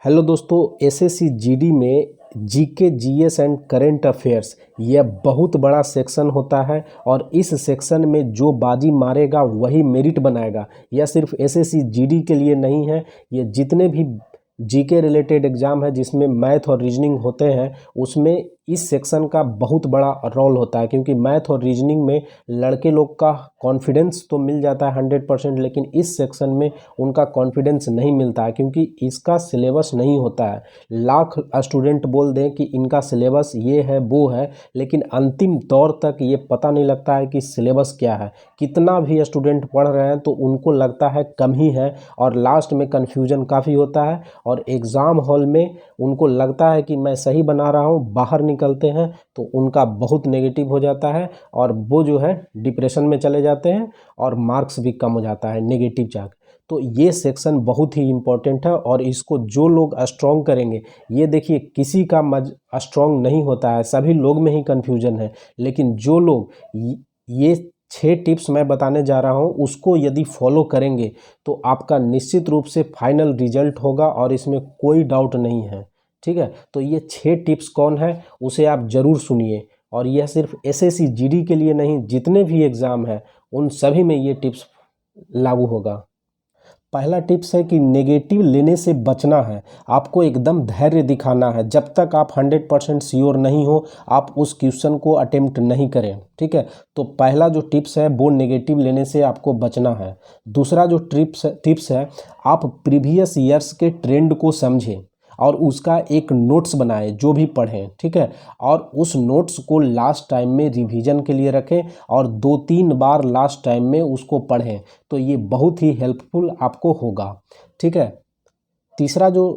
Hello दोस्तों, SSC GD में GK GS and current affairs यह बहुत बड़ा सेक्शन होता है और इस सेक्शन में जो बाजी मारेगा वही मेरिट बनाएगा। यह सिर्फ एसएससी जीडी के लिए नहीं है, ये जितने भी जीके रिलेटेड एग्ज़ाम है जिसमें मैथ और रीजनिंग होते हैं उसमें इस सेक्शन का बहुत बड़ा रोल होता है, क्योंकि मैथ और रीजनिंग में लड़के लोग का कॉन्फिडेंस तो मिल जाता है 100%, लेकिन इस सेक्शन में उनका कॉन्फिडेंस नहीं मिलता है क्योंकि इसका सिलेबस नहीं होता है। लाख स्टूडेंट बोल दें कि इनका सिलेबस ये है वो है, लेकिन अंतिम तौर तक ये पता नहीं लगता है कि सिलेबस क्या है। कितना भी स्टूडेंट पढ़ रहे हैं तो उनको लगता है कम ही है और लास्ट में कन्फ्यूजन काफ़ी होता है और एग्ज़ाम हॉल में उनको लगता है कि मैं सही बना रहा हूँ, बाहर निकलते हैं तो उनका बहुत नेगेटिव हो जाता है और वो जो है डिप्रेशन में चले जाते हैं और मार्क्स भी कम हो जाता है, नेगेटिव चार्ज। तो ये सेक्शन बहुत ही इम्पोर्टेंट है और इसको जो लोग स्ट्रॉन्ग करेंगे, ये देखिए किसी का स्ट्रॉन्ग नहीं होता है, सभी लोग में ही कन्फ्यूजन है, लेकिन जो लोग ये 6 टिप्स मैं बताने जा रहा हूँ उसको यदि फॉलो करेंगे तो आपका निश्चित रूप से फाइनल रिजल्ट होगा और इसमें कोई डाउट नहीं है। ठीक है, तो ये 6 टिप्स कौन है उसे आप ज़रूर सुनिए और यह सिर्फ एसएससी जीडी के लिए नहीं, जितने भी एग्ज़ाम है उन सभी में ये टिप्स लागू होगा। पहला टिप्स है कि नेगेटिव लेने से बचना है। आपको एकदम धैर्य दिखाना है, जब तक आप 100% श्योर नहीं हो आप उस क्वेश्चन को अटेम्प्ट नहीं करें। ठीक है, तो पहला जो टिप्स है वो नेगेटिव लेने से आपको बचना है। दूसरा जो टिप्स है, आप प्रीवियस ईयर्स के ट्रेंड को समझें और उसका एक नोट्स बनाएं जो भी पढ़ें। ठीक है, और उस नोट्स को लास्ट टाइम में रिवीजन के लिए रखें और 2-3 बार लास्ट टाइम में उसको पढ़ें, तो ये बहुत ही हेल्पफुल आपको होगा। ठीक है, तीसरा जो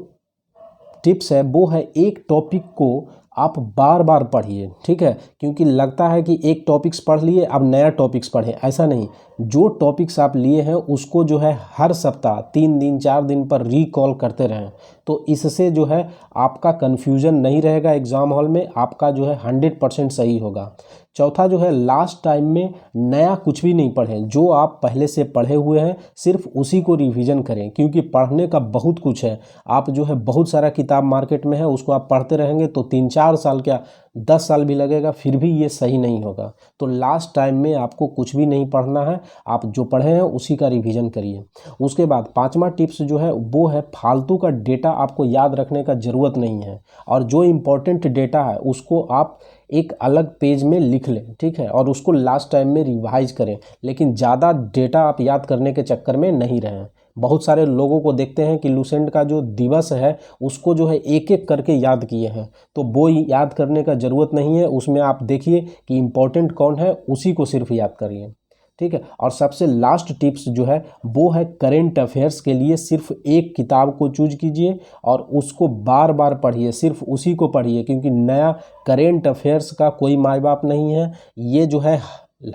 टिप्स है वो है एक टॉपिक को आप बार बार पढ़िए। ठीक है, क्योंकि लगता है कि एक टॉपिक्स पढ़ लिए अब नया टॉपिक्स पढ़ें, ऐसा नहीं। जो टॉपिक्स आप लिए हैं उसको जो है हर सप्ताह 3 दिन 4 दिन पर रिकॉल करते रहें, तो इससे जो है आपका कन्फ्यूजन नहीं रहेगा, एग्ज़ाम हॉल में आपका जो है 100% सही होगा। चौथा जो है, लास्ट टाइम में नया कुछ भी नहीं पढ़ें, जो आप पहले से पढ़े हुए हैं सिर्फ उसी को रिवीजन करें, क्योंकि पढ़ने का बहुत कुछ है। आप जो है बहुत सारा किताब मार्केट में है उसको आप पढ़ते रहेंगे तो 3-4 साल क्या 10 साल भी लगेगा, फिर भी ये सही नहीं होगा। तो लास्ट टाइम में आपको कुछ भी नहीं पढ़ना है, आप जो पढ़े हैं उसी का रिवीजन करिए। उसके बाद पांचवा टिप्स जो है वो है, फालतू का डेटा आपको याद रखने का ज़रूरत नहीं है और जो इम्पोर्टेंट डेटा है उसको आप एक अलग पेज में लिख लें। ठीक है, और उसको लास्ट टाइम में रिवाइज करें, लेकिन ज़्यादा डेटा आप याद करने के चक्कर में नहीं रहें। बहुत सारे लोगों को देखते हैं कि लूसेंट का जो दिवस है उसको जो है एक एक करके याद किए हैं, तो वो याद करने का ज़रूरत नहीं है। उसमें आप देखिए कि इम्पोर्टेंट कौन है, उसी को सिर्फ याद करिए। ठीक है, और सबसे लास्ट टिप्स जो है वो है, करेंट अफेयर्स के लिए सिर्फ एक किताब को चूज कीजिए और उसको बार बार पढ़िए, सिर्फ उसी को पढ़िए, क्योंकि नया करेंट अफेयर्स का कोई माय बाप नहीं है, ये जो है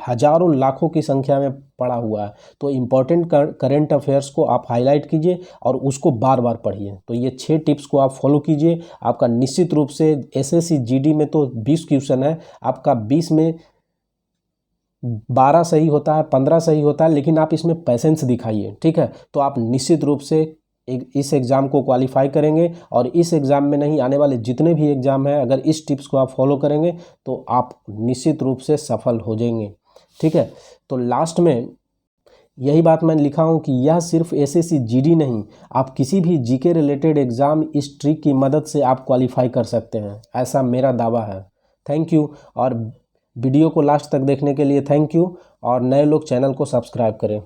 हजारों लाखों की संख्या में पड़ा हुआ है। तो इम्पोर्टेंट करेंट अफेयर्स को आप हाईलाइट कीजिए और उसको बार बार पढ़िए। तो ये 6 टिप्स को आप फॉलो कीजिए, आपका निश्चित रूप से एसएससी जीडी में तो 20 क्वेश्चन है, आपका 20 में 12 सही होता है, 15 सही होता है, लेकिन आप इसमें पेशेंस दिखाइए। ठीक है, तो आप निश्चित रूप से इस एग्ज़ाम को क्वालिफाई करेंगे और इस एग्ज़ाम में नहीं, आने वाले जितने भी एग्ज़ाम हैं अगर इस टिप्स को आप फॉलो करेंगे तो आप निश्चित रूप से सफल हो जाएंगे। ठीक है, तो लास्ट में यही बात मैं लिखा हूँ कि यह सिर्फ एसएससी जीडी नहीं, आप किसी भी जीके रिलेटेड एग्ज़ाम इस ट्रिक की मदद से आप क्वालिफाई कर सकते हैं, ऐसा मेरा दावा है। थैंक यू, और वीडियो को लास्ट तक देखने के लिए थैंक यू, और नए लोग चैनल को सब्सक्राइब करें।